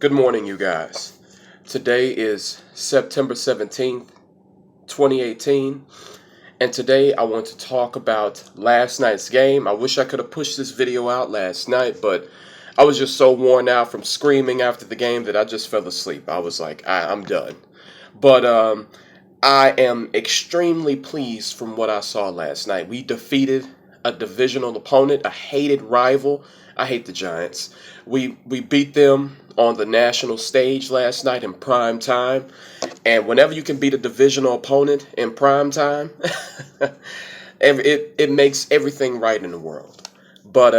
Good morning, you guys. Today is September 17th, 2018, and today I want to talk about last night's game. I wish I could have pushed this video out last night, but I was just so worn out from screaming after the game that I just fell asleep. I was like, I'm done. But I am extremely pleased from what I saw last night. We defeated a divisional opponent, a hated rival. I hate the Giants. We beat them on the national stage last night in prime time. And whenever you can beat a divisional opponent in prime time, it makes everything right in the world. But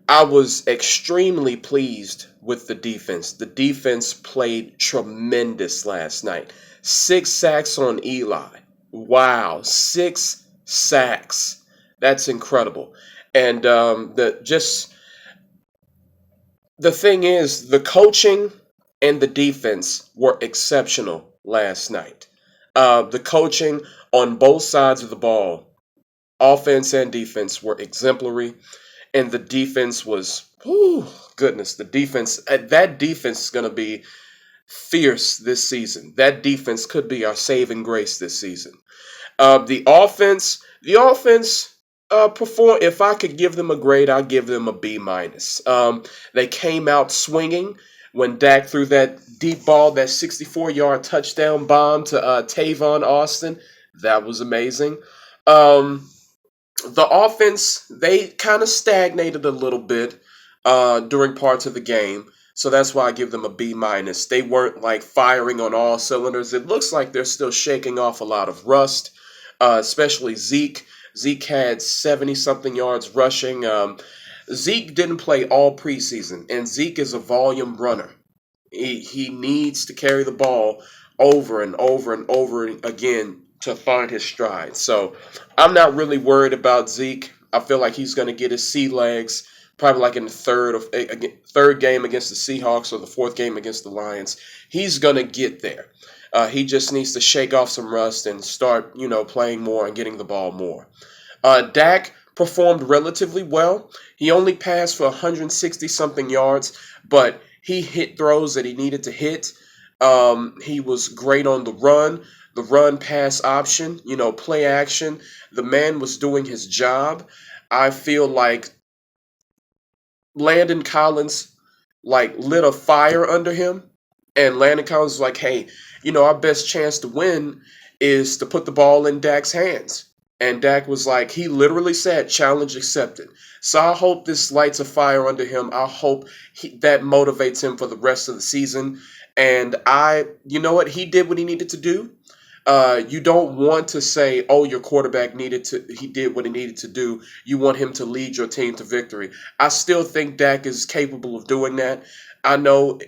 I was extremely pleased with the defense. The defense played tremendous last night. 6 sacks on Eli. Wow, 6 sacks. That's incredible. And the thing is, the coaching and the defense were exceptional last night. The coaching on both sides of the ball, offense and defense, were exemplary, and the defense was, whew, goodness, that defense is going to be fierce this season. That defense could be our saving grace this season. The offense perform. If I could give them a grade, I'd give them a B minus. They came out swinging when Dak threw that deep ball, that 64-yard touchdown bomb to Tavon Austin. That was amazing. The offense, they kind of stagnated a little bit during parts of the game. So that's why I give them a B minus. They weren't like firing on all cylinders. It looks like they're still shaking off a lot of rust, especially Zeke. Zeke had 70-something yards rushing. Zeke didn't play all preseason, and Zeke is a volume runner. He needs to carry the ball over and over and over again to find his stride. So I'm not really worried about Zeke. I feel like he's going to get his sea legs probably like in the third game against the Seahawks or the fourth game against the Lions. He's going to get there. He just needs to shake off some rust and start, playing more and getting the ball more. Dak performed relatively well. He only passed for 160-something yards, but he hit throws that he needed to hit. He was great on the run pass option, play action. The man was doing his job. I feel like Landon Collins lit a fire under him, and Landon Collins was like, hey, our best chance to win is to put the ball in Dak's hands. And Dak was like, he literally said, challenge accepted. So I hope this lights a fire under him. I hope that motivates him for the rest of the season. And he did what he needed to do. You don't want to say, oh, your quarterback he did what he needed to do. You want him to lead your team to victory. I still think Dak is capable of doing that. I know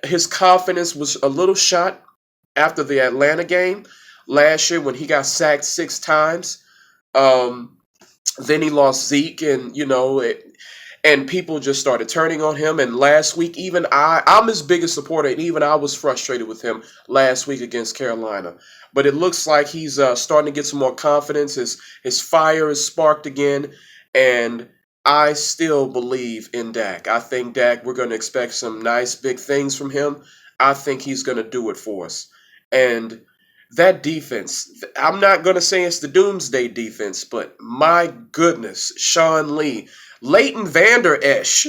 his confidence was a little shot after the Atlanta game last year when he got sacked 6 times. Then he lost Zeke, and people just started turning on him. And last week, even I'm his biggest supporter, and even I was frustrated with him last week against Carolina. But it looks like he's starting to get some more confidence. His fire is sparked again, and I still believe in Dak. I think Dak, we're going to expect some nice big things from him. I think he's going to do it for us. And that defense, I'm not going to say it's the doomsday defense, but my goodness, Sean Lee, Leighton Vander Esch,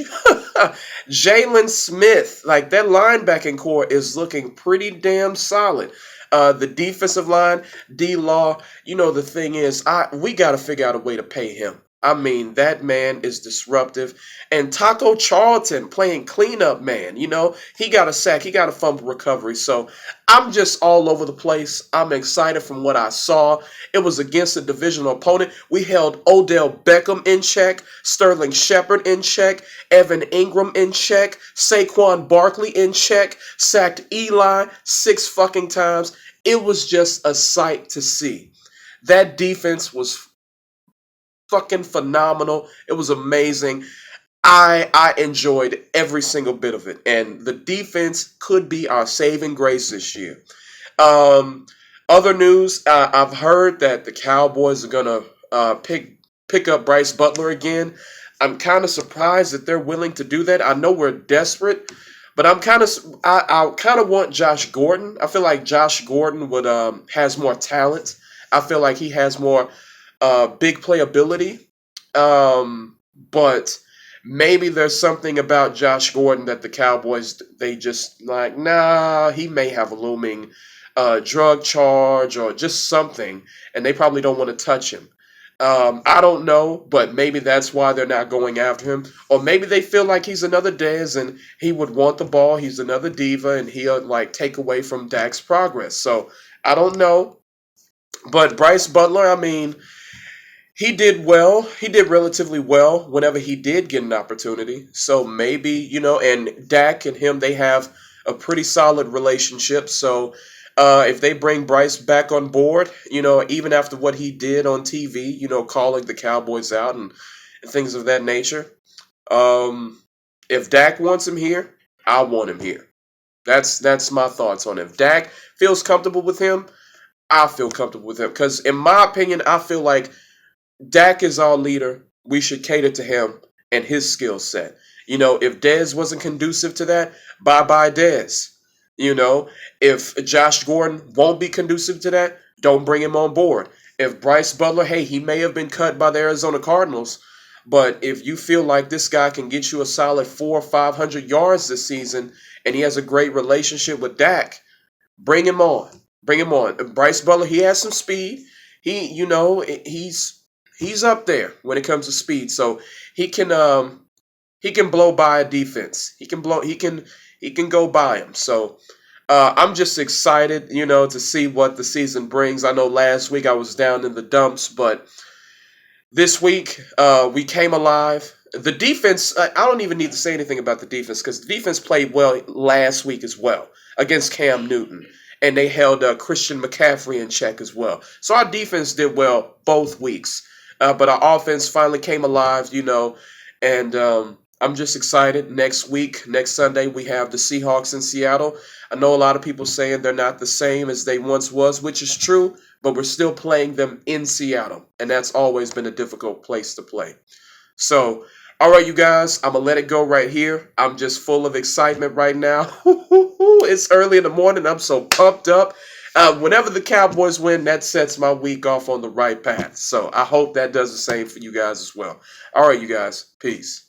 Jalen Smith, that linebacking core is looking pretty damn solid. The defensive line, D-Law, the thing is, we got to figure out a way to pay him. I mean, that man is disruptive. And Taco Charlton playing cleanup man, he got a sack, he got a fumble recovery. So I'm just all over the place. I'm excited from what I saw. It was against a divisional opponent. We held Odell Beckham in check, Sterling Shepard in check, Evan Ingram in check, Saquon Barkley in check, sacked Eli 6 fucking times. It was just a sight to see. That defense was fucking phenomenal. It was amazing. I enjoyed every single bit of it, and the defense could be our saving grace this year. Other news, I've heard that the Cowboys are gonna pick up Bryce Butler again. I'm kind of surprised that they're willing to do that. I know we're desperate, But I kind of want Josh Gordon. I feel like Josh Gordon would has more talent. I feel like he has more big playability. But maybe there's something about Josh Gordon that the Cowboys they just like. Nah, he may have a looming drug charge or just something, and they probably don't want to touch him. I don't know, but maybe that's why they're not going after him. Or maybe they feel like he's another Dez and he would want the ball. He's another diva and he'll like take away from Dak's progress. So I don't know. But Bryce Butler, I mean, he did well. He did relatively well whenever he did get an opportunity. So maybe, and Dak and him, they have a pretty solid relationship. So if they bring Bryce back on board, even after what he did on TV, calling the Cowboys out and things of that nature, if Dak wants him here, I want him here. That's my thoughts on him. If Dak feels comfortable with him, I feel comfortable with him. Because in my opinion, I feel like Dak is our leader. We should cater to him and his skill set. If Dez wasn't conducive to that, bye bye Dez. If Josh Gordon won't be conducive to that, don't bring him on board. If Bryce Butler, hey, he may have been cut by the Arizona Cardinals, but if you feel like this guy can get you a solid 400 or 500 yards this season and he has a great relationship with Dak, bring him on. Bring him on. Bryce Butler, he has some speed. He's up there when it comes to speed. So he can blow by a defense. He can go by him. So I'm just excited, to see what the season brings. I know last week I was down in the dumps, but this week we came alive. The defense, I don't even need to say anything about the defense because the defense played well last week as well against Cam Newton. And they held Christian McCaffrey in check as well. So our defense did well both weeks. But our offense finally came alive, and I'm just excited. Next week, next Sunday, we have the Seahawks in Seattle. I know a lot of people saying they're not the same as they once was, which is true, but we're still playing them in Seattle, and that's always been a difficult place to play. So, all right, you guys, I'm going to let it go right here. I'm just full of excitement right now. It's early in the morning. I'm so pumped up. Whenever the Cowboys win, that sets my week off on the right path. So I hope that does the same for you guys as well. All right, you guys. Peace.